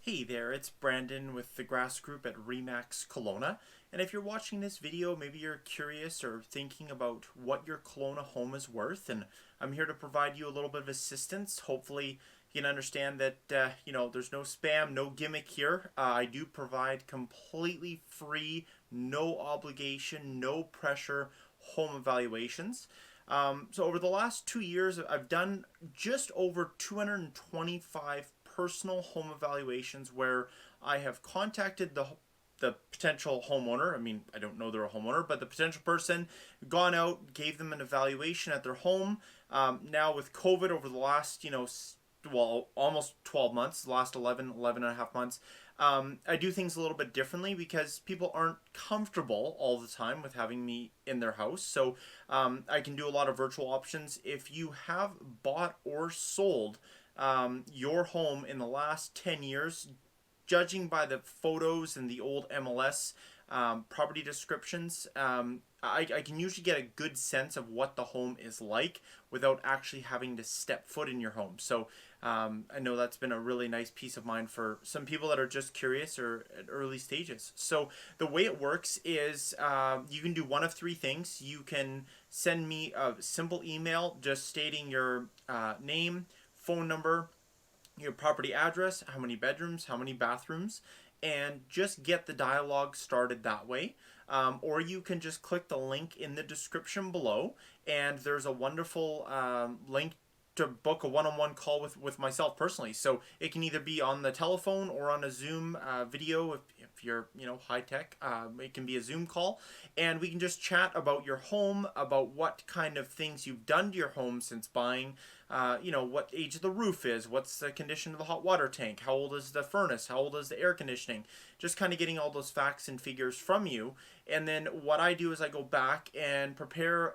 Hey there, it's Brandon with the Grass Group at Remax Kelowna. And if you're watching this video, maybe you're curious or thinking about what your Kelowna home is worth, and I'm here to provide you a little bit of assistance. Hopefully, you can understand that there's no spam, no gimmick here. I do provide completely free, no obligation, no pressure home evaluations. So over the last 2 years, I've done just over 225 personal home evaluations where I have contacted the potential homeowner. I mean, I don't know they're a homeowner, but the potential person, gone out, gave them an evaluation at their home. Now with COVID over the last, almost 12 months, the last 11 and a half months, I do things a little bit differently because people aren't comfortable all the time with having me in their house. So I can do a lot of virtual options. If you have bought or sold your home in the last 10 years, judging by the photos and the old MLS property descriptions, I can usually get a good sense of what the home is like without actually having to step foot in your home. So I know that's been a really nice peace of mind for some people that are just curious or at early stages. So the way it works is you can do one of three things. You can send me a simple email just stating your name, phone number, your property address, how many bedrooms, how many bathrooms, and just get the dialogue started that way. Or you can just click the link in the description below, and there's a wonderful link to book a one-on-one call with myself personally. So it can either be on the telephone or on a Zoom video if you're high tech. It can be a Zoom call, and we can just chat about your home, about what kind of things you've done to your home since buying. What age the roof is, what's the condition of the hot water tank, how old is the furnace, how old is the air conditioning, just kind of getting all those facts and figures from you. And then what I do is I go back and prepare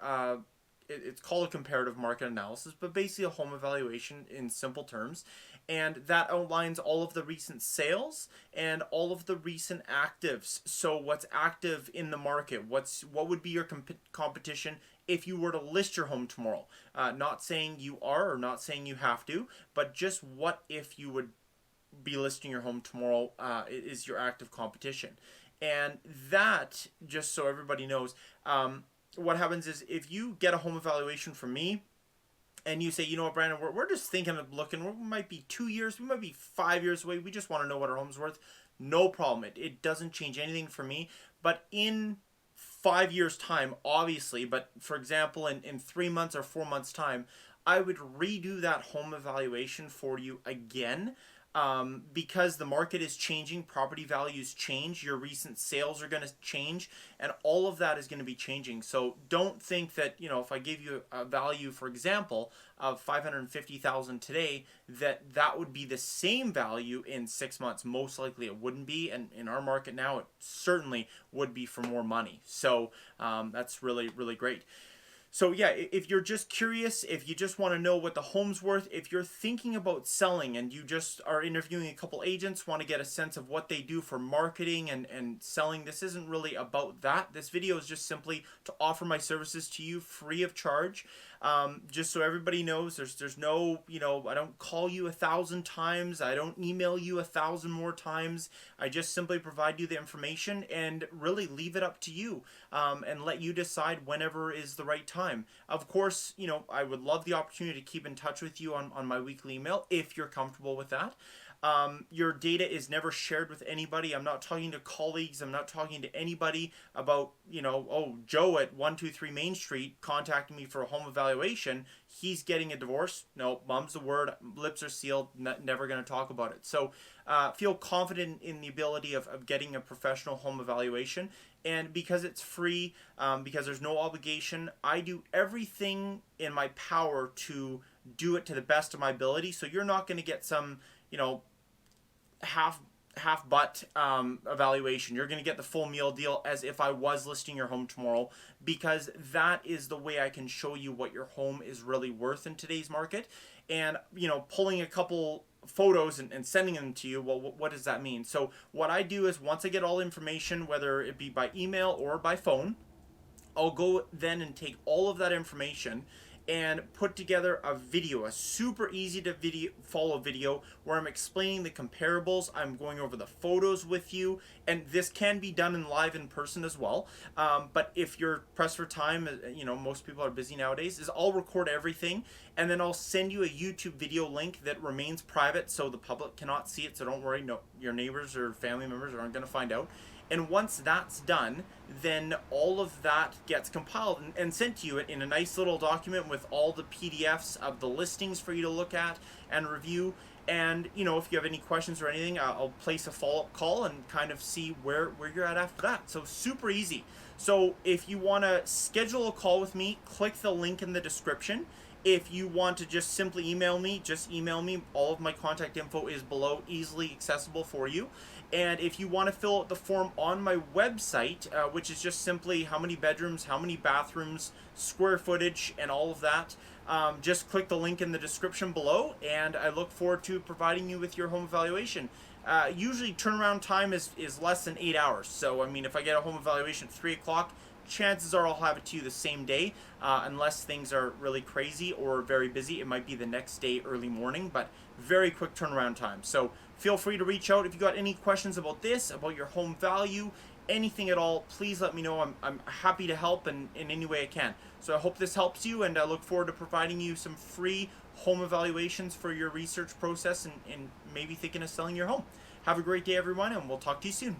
it's called a comparative market analysis, but basically a home evaluation in simple terms. And that outlines all of the recent sales and all of the recent actives. So what's active in the market? What would be your competition if you were to list your home tomorrow? Not saying you are or not saying you have to, but just what if you would be listing your home tomorrow is your active competition. And that, just so everybody knows, what happens is if you get a home evaluation from me and you say, you know what, Brandon, we're just thinking of looking, we might be 2 years, we might be 5 years away, we just want to know what our home's worth. No problem. It doesn't change anything for me. But in 5 years time, obviously, but for example, in 3 months or 4 months time, I would redo that home evaluation for you again. Because the market is changing, property values change, your recent sales are going to change, and all of that is going to be changing. So don't think that, if I give you a value, for example, of $550,000 today, that would be the same value in 6 months. Most likely it wouldn't be, and in our market now, it certainly would be for more money. So that's really, really great. So yeah, if you're just curious, if you just want to know what the home's worth, if you're thinking about selling and you just are interviewing a couple agents, want to get a sense of what they do for marketing and selling, this isn't really about that. This video is just simply to offer my services to you free of charge. Just so everybody knows, there's no, I don't call you 1,000 times. I don't email you 1,000 more times. I just simply provide you the information and really leave it up to you and let you decide whenever is the right time. Of course, I would love the opportunity to keep in touch with you on my weekly email if you're comfortable with that. Your data is never shared with anybody. I'm not talking to colleagues. I'm not talking to anybody about, Joe at 123 Main Street contacting me for a home evaluation. He's getting a divorce. No, mum's the word. Lips are sealed. Never going to talk about it. So feel confident in the ability of getting a professional home evaluation. And because it's free, because there's no obligation, I do everything in my power to do it to the best of my ability. So you're not going to get some, half butt evaluation. You're going to get the full meal deal as if I was listing your home tomorrow, because that is the way I can show you what your home is really worth in today's market. And pulling a couple photos and sending them to you, well, what does that mean? So what I do is once I get all information, whether it be by email or by phone, I'll go then and take all of that information and put together a video, a super easy to follow video where I'm explaining the comparables. I'm going over the photos with you, and this can be done live in person as well. But if you're pressed for time, most people are busy nowadays, is I'll record everything and then I'll send you a YouTube video link that remains private so the public cannot see it. So don't worry, no, your neighbors or family members aren't going to find out. And once that's done, then all of that gets compiled and sent to you in a nice little document with all the PDFs of the listings for you to look at and review. And, if you have any questions or anything, I'll place a follow-up call and kind of see where you're at after that. So super easy. So if you want to schedule a call with me, click the link in the description. If you want to just simply email me, just email me. All of my contact info is below, easily accessible for you. And if you want to fill out the form on my website, which is just simply how many bedrooms, how many bathrooms, square footage, and all of that, just click the link in the description below, and I look forward to providing you with your home evaluation. Usually turnaround time is less than 8 hours. So, if I get a home evaluation at 3 o'clock, chances are I'll have it to you the same day, unless things are really crazy or very busy. It might be the next day, early morning, but very quick turnaround time. So feel free to reach out if you got any questions about this, about your home value, anything at all. Please let me know. I'm happy to help in any way I can. So I hope this helps you, and I look forward to providing you some free home evaluations for your research process and maybe thinking of selling your home. Have a great day, everyone, and we'll talk to you soon.